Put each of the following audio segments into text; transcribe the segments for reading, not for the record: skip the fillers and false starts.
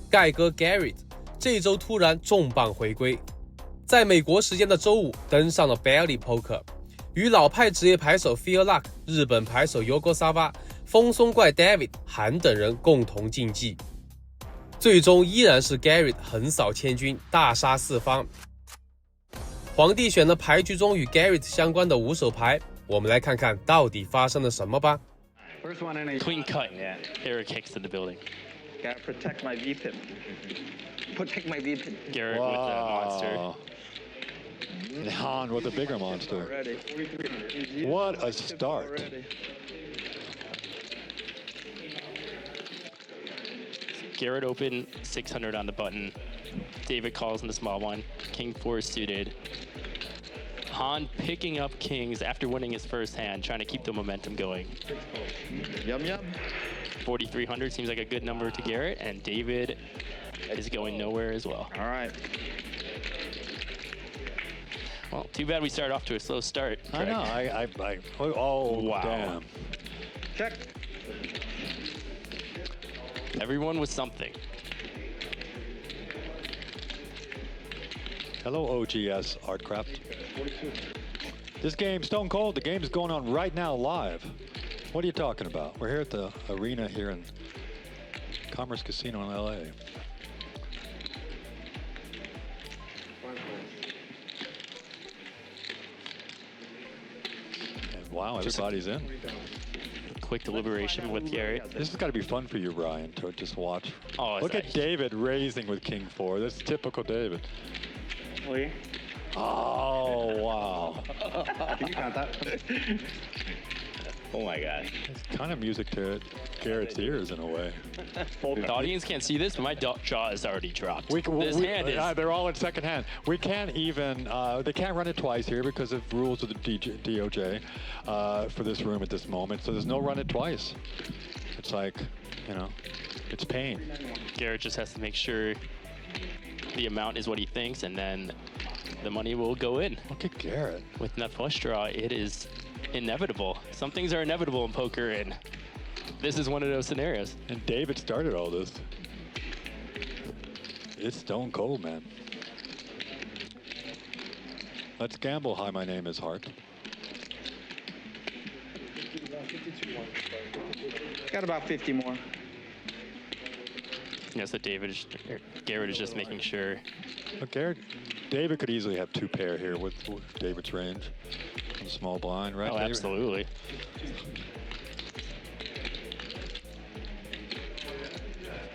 盖哥 Garret 这周突然重磅回归，在美国时间的周五登上了 Belly Poker， 与老派职业牌手 Feel Luck、日本牌手 Yokosawa、风松怪 David、韩等人共同竞技，最终依然是 Garret 横扫千军，大杀四方。皇帝选了牌局中与 Garret 相关的5手牌，我们来看看到底发生了什么吧。Clean cut. Yeah. Garret kicks to the building. Gotta protect my V-pip. Protect my V-pip. Garret with the monster. And Han with a bigger monster. Already. What a start. Already. Garret open 600 on the button. David calls in the small one. King 4 suited. Han picking up kings after winning his first hand, trying to keep the momentum going. Yum yum. 4,300 seems like a good number to Garret, and David is going nowhere as well. All right. Well, too bad we started off to a slow start. I know. Oh, Wow. damn. Check. Everyone with something. Hello, OGS Artcraft. This game, Stone Cold, the game is going on right now live. What are you talking about? We're here at the arena here in Commerce Casino in LA. And wow, everybody's in. Quick deliberation with Garret. This has got to be fun for you, Ryan, to just watch. Oh, it's Look at actually- David raising with King 4. That's typical David. Oh, wow. You got that. Oh my God. It's kind of music to Garrett's ears in a way. The audience can't see this, but my jaw is already dropped. This hand is... They're all in second hand. We can't even, they can't run it twice here because of rules of the DOJ for this room at this moment. So there's no run it twice. It's like, you know, it's pain. Garret just has to make sure the amount is what he thinks, and then the money will go in. Look at Garret. With that flush draw, it is inevitable. Some things are inevitable in poker, and this is one of those scenarios. And David started all this. It's stone cold, man. Let's gamble. Hi, my name is Hart. Got about 50 more. Yeah, so Garret is just making sure. Look, David could easily have 2 pair here with David's range. A small blind, right? Oh, David? absolutely.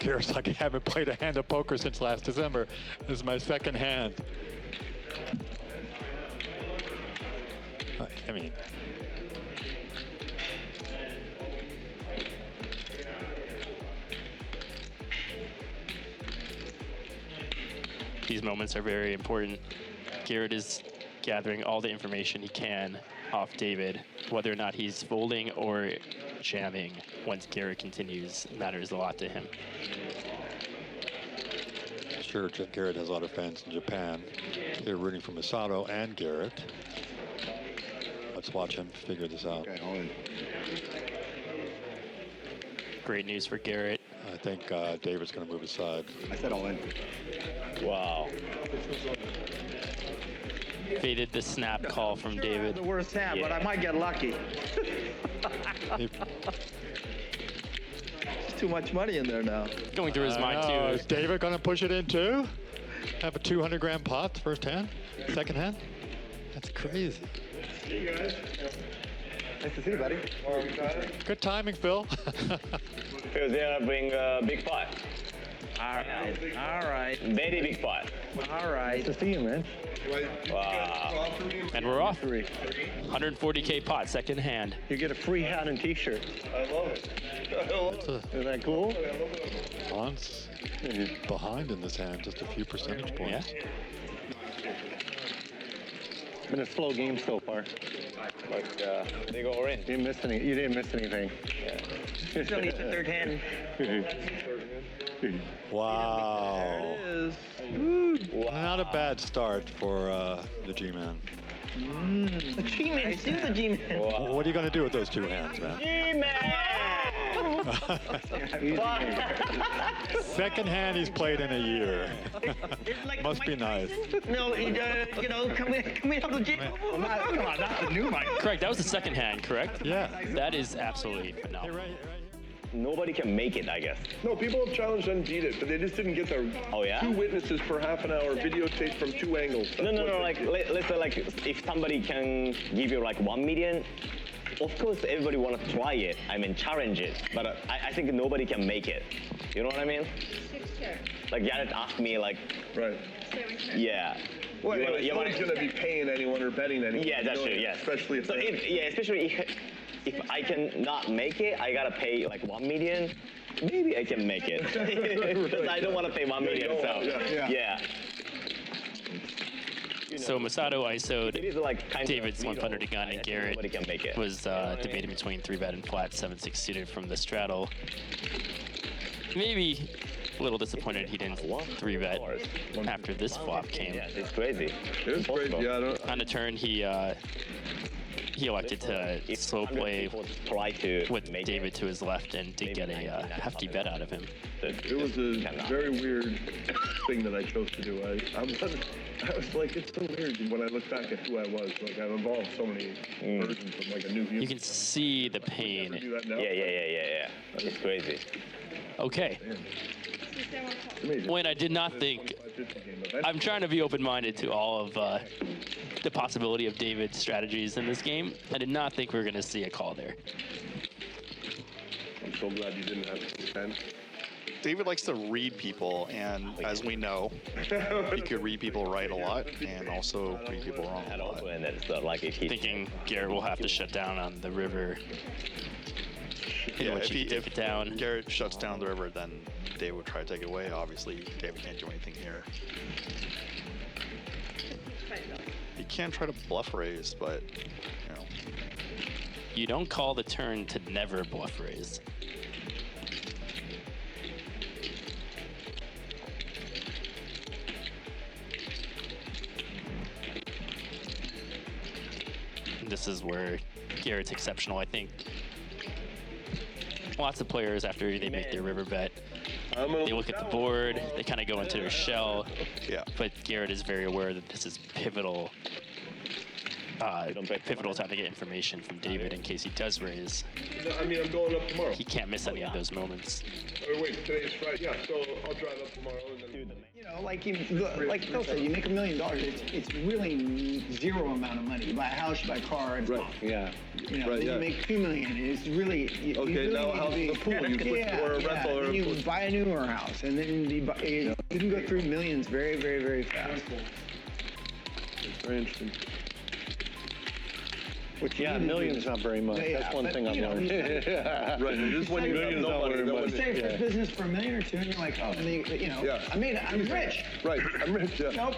Garrett's like, I haven't played a hand of poker since last December. This is my second hand. I mean, These moments are very important. Garret is gathering all the information he can off David. Whether or not he's folding or jamming once Garret continues matters a lot to him. sure Garret has a lot of fans in Japan. They're rooting for Masato and Garret. Let's watch him figure this out. Okay, all in. Great news for Garret. I think David's going to move aside. I said all in. Wow. Faded the snap call from David. The worst hand, but I might get lucky. There's too much money in there now. Going through his mind too. Is David going to push it in too? Have a 200-gram pot, first hand, second hand? That's crazy. See you guys. Nice to see you, buddy. Good timing, Phil. Because they are bring a big pot. All right. All right. Very big pot. All right. Nice to see you, man. Wow. And we're off. 140K pot, second hand. You get a free hat and T-shirt. I love it. Isn't that cool? Hans behind in this hand, just a few percentage points. Yeah. Been a slow game so far. But they go all in. You didn't miss anything. Yeah. Still needs a third hand. Wow. There it is. Not a bad start for the G-Man. The G-Man, still the G-Man. Wow. What are you going to do with those two hands, man? G-Man! Second hand he's played in a year. It's like Must be nice. No, you know, can we have the J? Come on, not the new Mike. Correct. That was the second hand, correct? Yeah. That is absolutely phenomenal. Nobody can make it, I guess. No, people have challenged and beat it, but they just didn't get their Oh, yeah? 2 witnesses per half an hour, videotaped from 2 angles. No, like, let's say, like, if somebody can give you, like, 1 million, of course, everybody want to try it, challenge it, but I think nobody can make it. You know what I mean? Like, Garret asked me, like, Right. yeah. Well, You wanna- anyway, you no wanna- one's going to be paying anyone or betting anyone. Yeah, that's you know, true, yes. Especially if So they- especially if I can not make it, I gotta pay like 1 million. Maybe I can make it. Because I don't want to pay 1 million. So yeah. So Masato ISO'd It is like kind David's of 100 to gun, and Garret Nobody can make it. was debating between 3-bet and flat 7-6 suited from the straddle. Maybe a little disappointed he didn't 3-bet after this flop came. Yeah, it's crazy. It was crazy. Yeah, I don't, On the turn, he elected to If slow 100 play people try to with make David it, to his left and did get a hefty bet out of him. it was a very weird thing that I chose to do. I was like, it's so weird when I look back at who I was. Like, I've evolved so many versions of like a new human. You can see the pain. do that now. Yeah. It's crazy. Okay. It's amazing. Wayne, I did not think. 550 game event. I'm trying to be open-minded to all of the possibility of David's strategies in this game. I did not think we were going to see a call there. I'm so glad you didn't have to pen. David likes to read people, and as we know, he could read people right a lot and also read people wrong And a also, lot. and then it's like if he Thinking Garret will have to shut down on the river. In which he can take it down. Garret shuts down the river, then David would try to take it away. Obviously, David can't do anything here. He can try to bluff raise, but you know, You don't call the turn to never bluff raise. This is where Garrett's exceptional, I think. Lots of players, after they make their river bet, they look at the board, they kind of go into their shell. yeah. But Garret is very aware that this is pivotal. Pivotal time to get information from David in case he does raise. I mean, I'm going up tomorrow. He can't miss any of those moments. Or wait, today is Friday. Yeah, so I'll drive up tomorrow and then. You know, like Phil said, you make $1 million. It's really zero amount of money. You buy a house, you buy a car, and Right. yeah. You know, Right, then yeah. you make $2 million. It's really you Okay, really now need a house to be, with a pool, you can put- or a rental, or then a you pool. buy a newer house, and then you can go through millions very, very, very fast. It's very interesting. Which, yeah, millions not very much. Yeah, That's one but, thing I've you know, learned. Right, it is when you have no money. very no much. money. Say for Yeah. business for $1 million or $2 million, you're like, oh, and then, you know, Yeah. I'm rich. Right, I'm rich, yeah. Nope.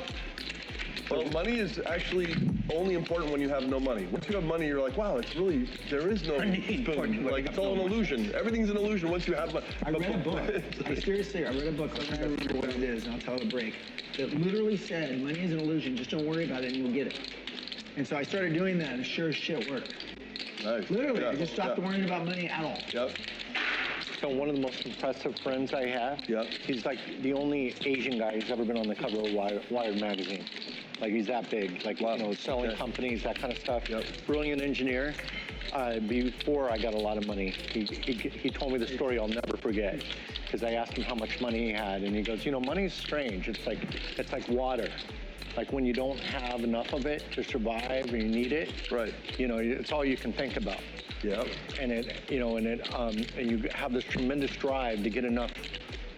Well, money is actually only important when you have no money. Once you have money, you're like, wow, it's really, there is no, like, it's all an illusion. Everything's an illusion once you have money. I read a book. Seriously, I read a book. I don't remember what it is, and I'll tell the break. It literally said, money is an illusion. Just don't worry about it, and you'll get it. And so I started doing that, and sure as shit worked. Nice. Literally, Yeah, I just stopped worrying about money at all. Yep, So one of the most impressive friends I have, Yeah. he's like the only Asian guy who's ever been on the cover of Wired magazine. Like, he's that big, like, Wow. you know, selling Okay. companies, that kind of stuff. Yep. Brilliant engineer. Before I got a lot of money, he told me the story I'll never forget. Because I asked him how much money he had, and he goes, you know, money's strange. It's like water. Like, when you don't have enough of it to survive and you need it, right, you know, it's all you can think about. yep. And and you have this tremendous drive to get enough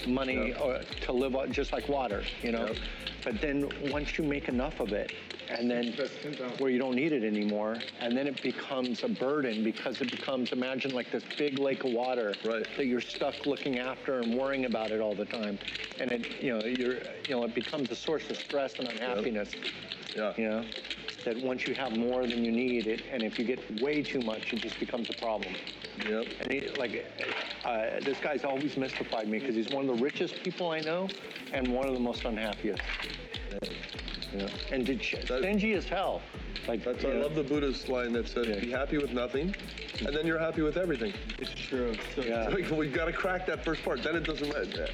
money to live on, just like water, you know. Yep. But then once you make enough of it, and then where you don't need it anymore, and then it becomes a burden because it becomes, imagine like this big lake of water Right. that you're stuck looking after and worrying about it all the time, and it, it becomes a source of stress and unhappiness. Yeah. You know, that once you have more than you need, and if you get way too much, it just becomes a problem. Yep. And this guy's always mystified me because he's one of the richest people I know and one of the most unhappiest. Yeah. And stingy as hell. Like I love the Buddhist line that says, "Be happy with nothing, and then you're happy with everything." It's true. So Like, we got to crack that first part. Then it doesn't matter.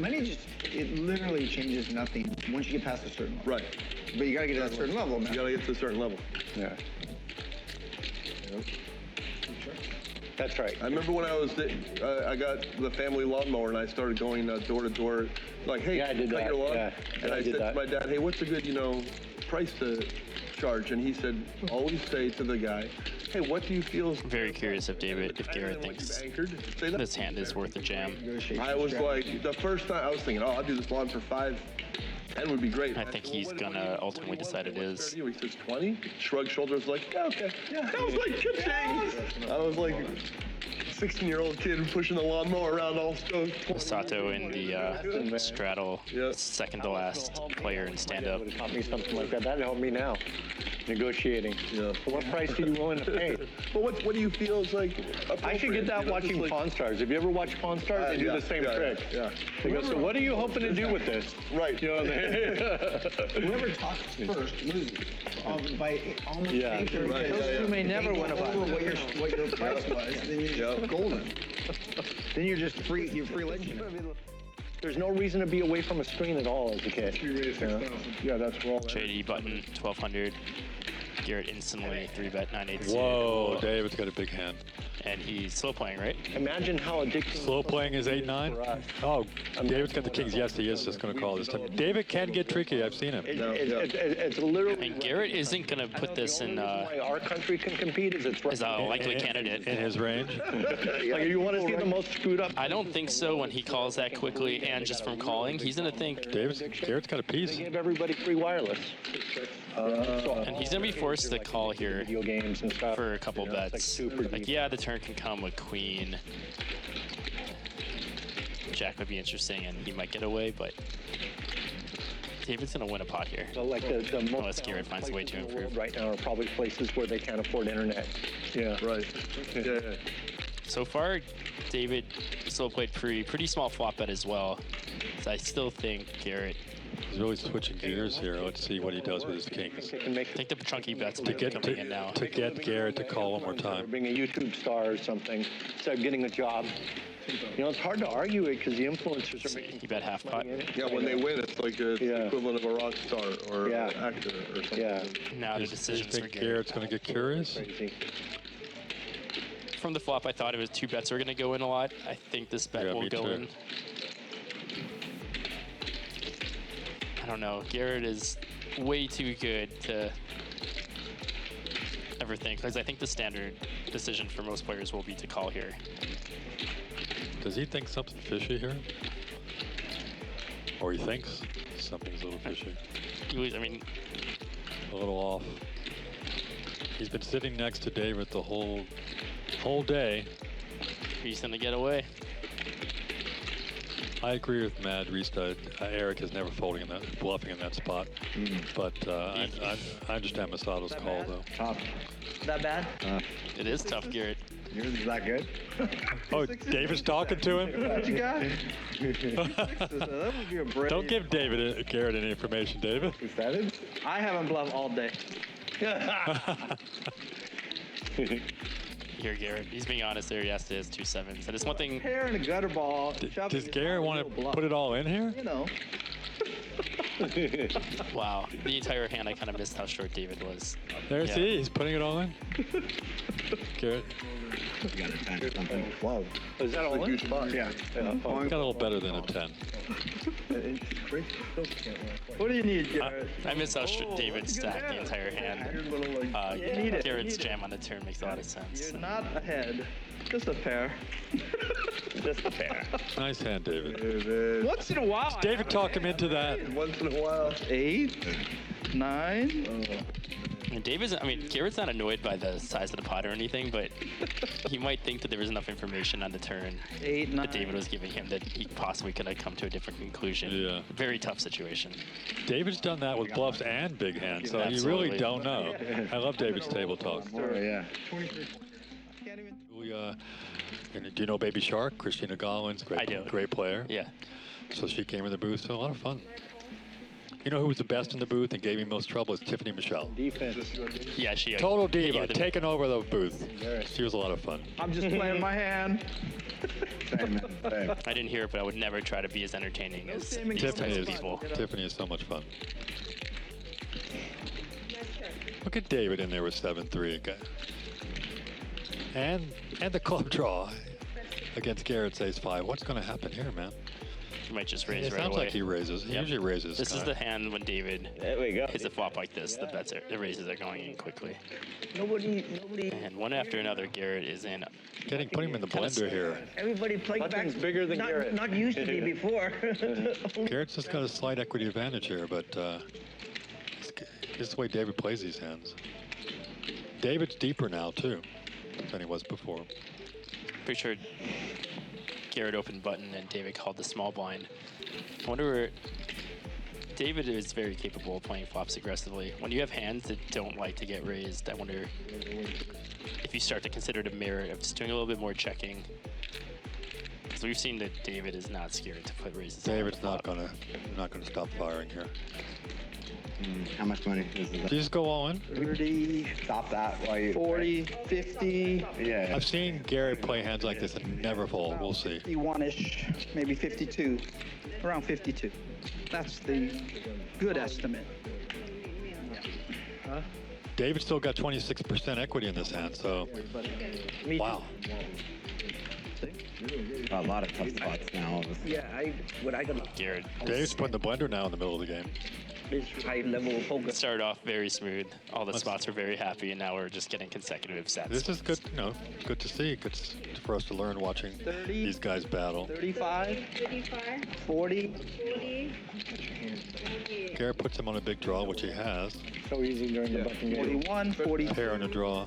Money just it literally changes nothing once you get past a certain level. Right. But you gotta get to a certain level, man. You got to get to a certain level. Yeah. That's right. I remember when I got the family lawnmower and I started going door to door, like, "Hey, Yeah, I did cut that. your lawn." Yeah. And Yeah, I I did said that. to my dad, "Hey, what's a good, price to charge?" And he said, "Always say to the guy, hey, what do you feel?" Very curious if Garret thinks this hand is worth a jam. I was like, the first time I was thinking, I'll do this lawn for 5. 10 would be great. I think he's gonna ultimately decide it is. He says 20. Shrugged shoulders, like, yeah, okay. Yeah. That was like, good change. I was like, 16-year-old kid pushing the lawnmower around all stoked. Sato in the straddle, second to last player in stand-up. Would have taught me something like that. That'd help me now. Negotiating. Yeah. So what price are you willing to pay? But what do you feel is like I should get that watching like, Pawn Stars. Have you ever watched Pawn Stars? They do the same trick. Yeah. They go, so what are you hoping to do with this? Right. You know, Whoever talks first loses. By almost Yeah. acre, Right, because yeah, yeah. you may never win over what your price was, then you're just golden. Then you're just free. You're free legend. There's no reason to be away from a screen at all as a kid. Yeah, that's wrong. JD button 1200. Garret instantly 3-bet 9/8. Whoa, David's got a big hand. And he's slow playing, right? Imagine how addicting. Slow playing is 8-9. Oh, David's got the kings. Yes, he is just going to call this time. David can get tricky. I've seen him. It's literally. And Garret isn't going to put this in. Why our country can compete is it's Is a likely candidate in his range. Like you want to see the most screwed up. I don't think so when he calls that quickly and just from calling. He's going to think. Garrett's got a piece. They gave everybody free wireless. And he's going to be forced to call here Video games and stuff. for a couple You know, it's bets. super deep. Yeah, the turn can come with queen. Jack would be interesting and he might get away, but David's going to win a pot here. So like the most Unless Garret finds a way to improve. right now are probably places where they can't afford internet. Yeah. Right. Yeah. So far, David still played pretty small flop bet as well. So I still think Garret. He's really switching gears here. Let's see what he does with his kings. I think the chunky bets To might be get coming in now. to get Garret to call one more time. Being a YouTube star or something, instead of getting a job. You know, it's hard to argue it because the influencers are making. You bet half pot. Yeah, when they win, it's like the equivalent of a rock star or Yeah. an actor or something. Yeah. Now the I decisions for think Garret. Garrett's going to get curious. Crazy. From the flop, I thought it was 2 bets were going to go in a lot. I think this bet Yeah, will me go too. in. I don't know. Garret is way too good to ever think, because I think the standard decision for most players will be to call here. Does he think something fishy here? Or he thinks something's a little fishy? I mean, A little off. He's been sitting next to David the whole day. he's going to get away. I agree with Mad Restart. Eric is never folding in that, bluffing in that spot. But I understand Masato's call though. Tough. That bad? It is tough, Garret. Yours is that good? Oh, David's talking to him? What you got? That would be a brave. Don't give Garret any information, David. Is that it? I haven't bluffed all day. Here, Garret. He's being honest there. He has to his 2 7s. And it's one thing. Hair and a gutter ball. Does Garret want to put it all in here? You know. Wow. The entire hand, I kind of missed how short David was. There, Yeah. see, he's putting it all in. Garret You got a 10 or something. Wow. Is that all in? Yeah. got a little better than a 10. What do you need, Garret? I miss how David stacked the entire hand. You need it. Garrett's jam on the turn makes a lot of sense. You're not ahead. Just a pair. Just a pair. Nice hand, David. Once in a while. David talk him into that. Once in a while. 8, 9. And Garrett's not annoyed by the size of the pot or anything, but he might think that there was enough information on the turn 8, 9. that David was giving him that he possibly could have come to a different conclusion. Yeah. Very tough situation. David's done that with bluffs and big hands, so you really Absolutely. don't know. I love David's table talk. Oh, yeah. Julia, do you know Baby Shark? Christina Gollins, I do. great player. Yeah. So she came in the booth, so a lot of fun. You know who was the best in the booth and gave me most trouble is Tiffany Michelle. Defense. Yeah, she Total diva, taking over the booth. She was a lot of fun. I'm just playing my hand. Same, man. Same. I didn't hear it, but I would never try to be as entertaining as these Tiffany types of people. Tiffany is so much fun. Look at David in there with 7-3 again. And the club draw against Garrett's ace-5. What's going to happen here, man? He might just raise It right sounds away. like he raises. He usually raises. This is the hand when David There we go. hits a flop like this. The raises are going in quickly. Nobody. And one after another, Garrett is in. putting him in the blender here. Everybody playing back. Button's bigger than Garrett. Not used to be before. Garrett's just got a slight equity advantage here, but this is the way David plays these hands. David's deeper now, too, than he was before. Pretty sure Garrett opened button and David called the small blind. I wonder where. David is very capable of playing flops aggressively. When you have hands that don't like to get raised, I wonder if you start to consider the merit of just doing a little bit more checking. Because we've seen that David is not scared to put raises. David's not gonna stop firing here. How much money is Do you that? just go all in? 30, Stop that while you. 40, 50, Yeah. I've seen Garrett play hands like this and never fold. We'll see. 51-ish, maybe 52, around 52. That's the good estimate. David still got 26% equity in this hand, so wow. A lot of tough spots now. Yeah, what I got Garrett Dave's putting the blender now in the middle of the game. is high level focus. started off very smooth. All the spots were very happy, and now we're just getting consecutive sets. This is good, good to see. Good for us to learn watching 30, these guys battle. 35, 35, 40. 40, Garrett puts him on a big draw, which he has. So easy during the button game. 41, 42, Pair in a draw.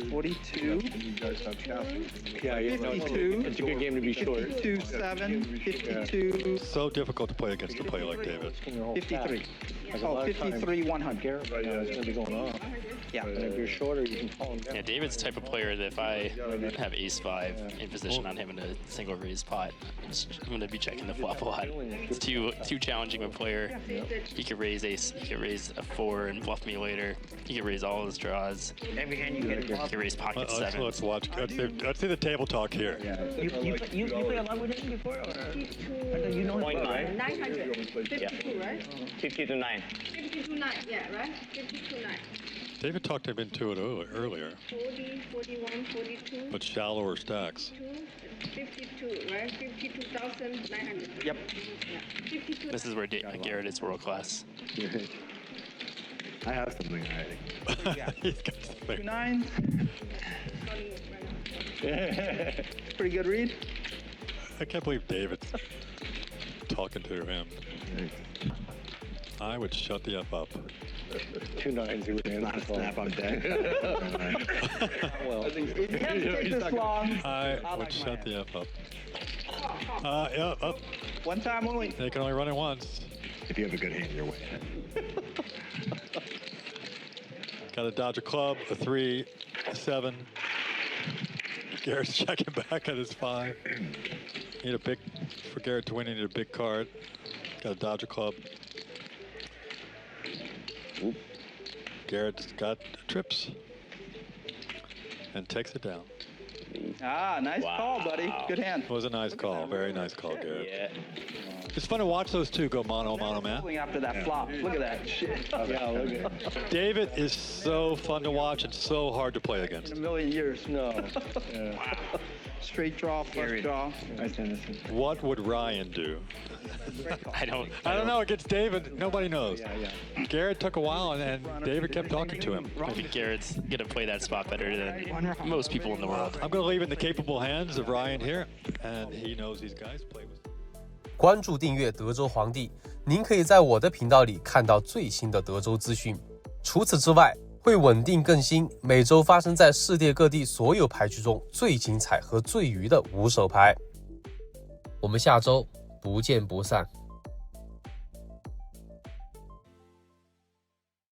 42, You guys have castles. Yeah, you know, 52, it's a good game to be short. 52, 7, 52, So difficult to play against a player like David. 53. Like a Oh, lot of times, 53, 100. Garrett right now is going to be going off. Yeah. And if you're shorter, you can call him down. Yeah, David's the type of player that if I have ace-5 in position on him in a single raise pot, I'm going to be checking the flop a lot. It's too challenging of a player. He could raise ace, he could raise a 4 and bluff me later. He could raise all his draws. Every hand you get He could raise pocket 7. Let's watch. Let's see the table talk here. You play a lot with him before? Or you know him well, right? 900, 52, right? 50 to 9. 52, 9, yeah, right? 52, 9. David talked him into it earlier, 40, 41, 42, but shallower stacks. 52, right? 52,900. Yep. Yeah, 52. This is where Garrett is world class. I have something already. He's got something. 29. Pretty good read. I can't believe David's talking to him. I would shut the F up. 2 9s. He would Not a snap, I'm dead. well. It doesn't take this long. I I would like shut my the F up. Yeah, up. One time only. They can only run it once. If you have a good hand, you're winning. Got to dodge a club, a 3, a 7. Garrett's checking back at his 5. Need a big, for Garrett to win, he need a big card. Got to dodge a club. Oop. Garrett's got trips and takes it down. Ah, nice call, buddy. Good hand. It was a nice call. Very nice call, Garrett. Yeah. It's fun to watch those two go mano, man. After that flop. Look at that shit. Yeah, look at it. David is so fun to watch and so hard to play In against. a million years. No. Yeah. Straight draw, flush draw. Nice innocent. What would Ryan do? I don't know. Against David, nobody knows. Yeah. Garrett took a while, and David kept talking to him. I think Garrett's going to play that spot better than most people in the world. I'm going to leave it in the capable hands of Ryan here, and he knows these guys play with. 关注订阅德州皇帝，您可以在我的频道里看到最新的德州资讯。除此之外，会稳定更新每周发生在世界各地所有牌局中最精彩和最鱼的5手牌。我们下周不见不散。